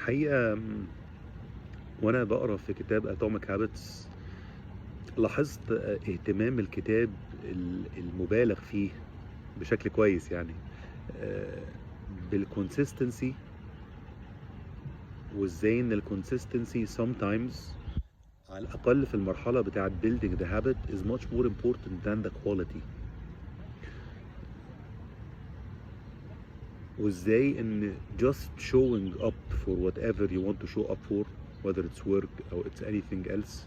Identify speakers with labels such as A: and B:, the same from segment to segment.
A: الحقيقة وأنا بقرا في كتاب Atomic Habits لاحظت اهتمام الكتاب المبالغ فيه بشكل كويس يعني آه، بالconsistency، وازاي ان الconsistency sometimes على الأقل في المرحلة بتاعة building the habit is much more important than the quality. وازاي ان just showing up for whatever you want to show up for, whether it's work أو it's anything else،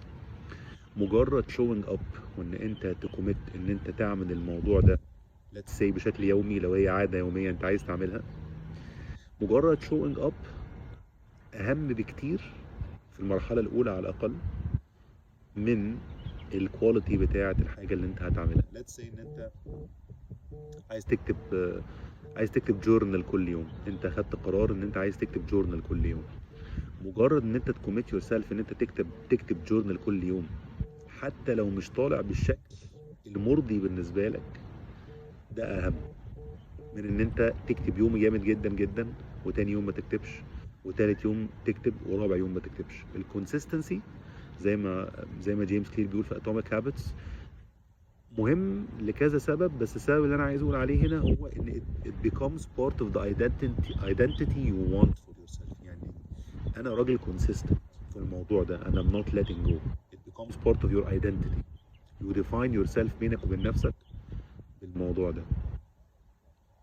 A: مجرد showing up وان انت تكوميت ان انت تعمل الموضوع ده let's say بشكل يومي، لو هي عادة يومية انت عايز تعملها، مجرد showing up اهم بكتير في المرحلة الاولى على الاقل من الكواليتي بتاعة الحاجة اللي انت هتعملها. let's say ان انت عايز تكتب عايز تكتب جورنال كل يوم، انت خدت قرار ان انت عايز تكتب جورنال كل يوم، مجرد ان انت تكوميت يور سيلف ان انت تكتب جورنال كل يوم، حتى لو مش طالع بالشكل المرضي بالنسبة لك، ده اهم من ان انت تكتب يوم جامد جدا جدا وتاني يوم ما تكتبش وتالت يوم تكتب ورابع يوم ما تكتبش. الكونسيستنسي زي ما جيمس كلير بيقول في اتوميك هابتس مهم لكذا سبب، بس السبب اللي انا عايز اقول عليه هنا هو ان it becomes part of the identity you want for yourself. يعني انا راجل consistent في الموضوع ده، انا I'm not letting go. It becomes part of your identity. You define yourself بينك وبين نفسك بالموضوع ده.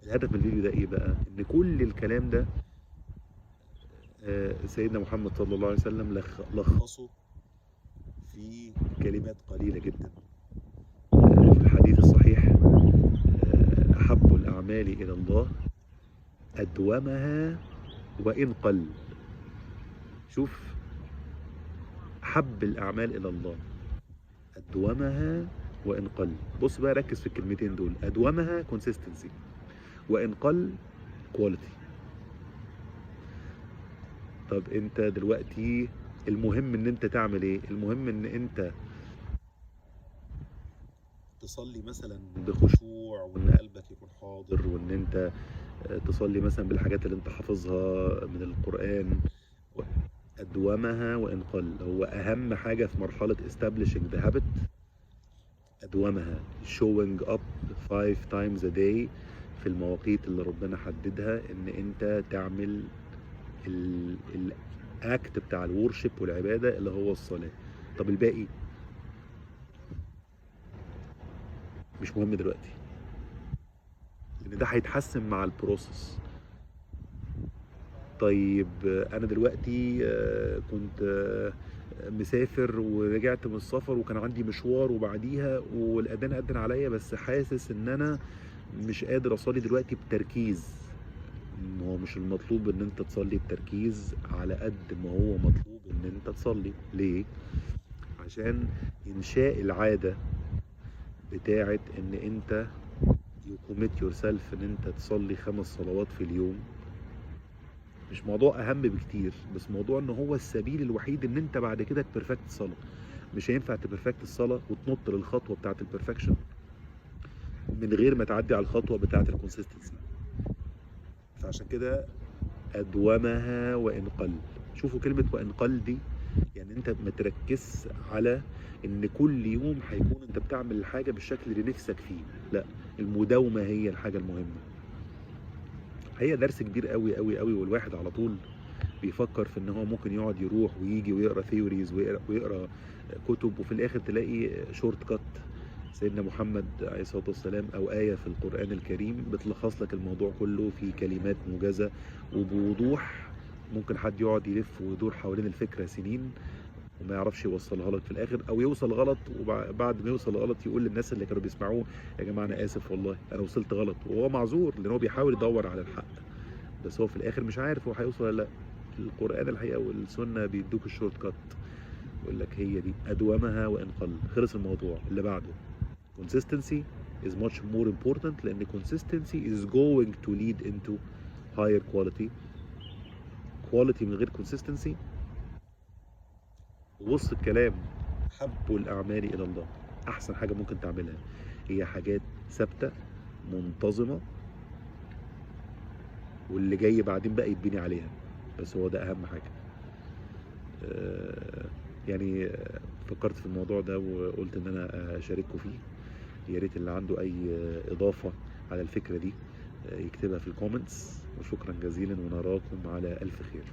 A: الهدف من الفيديو ده ايه بقى؟ ان كل الكلام ده سيدنا محمد صلى الله عليه وسلم لخصه في كلمات قليلة جدا في الحديث الصحيح: أحب الأعمال إلى الله أدومها وإن قل. شوف، أحب الأعمال إلى الله أدومها وإن قل. بص بقى، ركز في الكلمتين دول: أدومها consistency، وإن قل quality. طب أنت دلوقتي المهم إن أنت تعمل إيه؟ المهم إن أنت تصلي مثلا بخشوع وإن قلبك يكون حاضر، وإن أنت تصلي مثلا بالحاجات اللي أنت حافظها من القرآن. أدومها وإن قل هو أهم حاجة في مرحلة establishing the habit. أدومها showing up 5 times a day في المواقيت اللي ربنا حددها إن أنت تعمل الأكت بتاع الورشيب والعبادة اللي هو الصلاة. طب الباقي مش مهم دلوقتي، لأن ده هيتحسن مع البروسيس. طيب انا دلوقتي كنت مسافر ورجعت من السفر وكان عندي مشوار وبعديها والاذان اذن عليا، بس حاسس ان انا مش قادر اصلي دلوقتي بتركيز. هو مش المطلوب ان انت تصلي بتركيز على قد ما هو مطلوب ان انت تصلي. ليه؟ عشان انشاء العادة بتاعت ان انت you commit yourself ان انت تصلي 5 صلوات في اليوم، مش موضوع اهم بكتير، بس موضوع ان هو السبيل الوحيد ان انت بعد كده تبرفكت الصلاه. مش هينفع تبرفكت الصلاه وتنط للخطوه بتاعه البرفكشن من غير ما تعدي على الخطوه بتاعه الكونسيستنسي. فعشان كده ادومها وان قل. شوفوا كلمه وان قل دي، يعني انت ما تركزش على ان كل يوم هيكون انت بتعمل الحاجه بالشكل اللي نفسك فيه، لا، المداومه هي الحاجه المهمه. هي درس كبير قوي قوي قوي، والواحد على طول بيفكر في ان هو ممكن يقعد يروح ويجي ويقرا ثيوريز ويقرا كتب، وفي الاخر تلاقي شورت كات سيدنا محمد عليه الصلاه والسلام او ايه في القران الكريم بتلخص لك الموضوع كله في كلمات موجزه وبوضوح. ممكن حد يقعد يلف ويدور حوالين الفكره سنين وما يعرفش يوصلها لك في الاخر، او يوصل غلط وبعد ما يوصل غلط يقول للناس اللي كانوا بيسمعوه: يا جماعه انا اسف والله انا وصلت غلط. وهو معذور لان هو بيحاول يدور على الحق، بس هو في الاخر مش عارف هو هيوصل ولا لا. القرآن الحقيقة والسنة بيدوك الشورت كات، يقول لك هي دي أدومها وإن قل. خلص الموضوع. اللي بعده consistency is much more important، لأن consistency is going to lead into higher quality. quality من غير consistency. وبص الكلام: حب الأعمال إلى الله. أحسن حاجة ممكن تعملها هي حاجات ثابتة منتظمة، واللي جاي بعدين بقى يتبني عليها. بس هو ده اهم حاجه. يعني فكرت في الموضوع ده وقلت ان انا اشارككم فيه. يا ريت اللي عنده اي اضافه على الفكره دي يكتبها في الكومنتس، وشكرا جزيلا ونراكم على الف خير.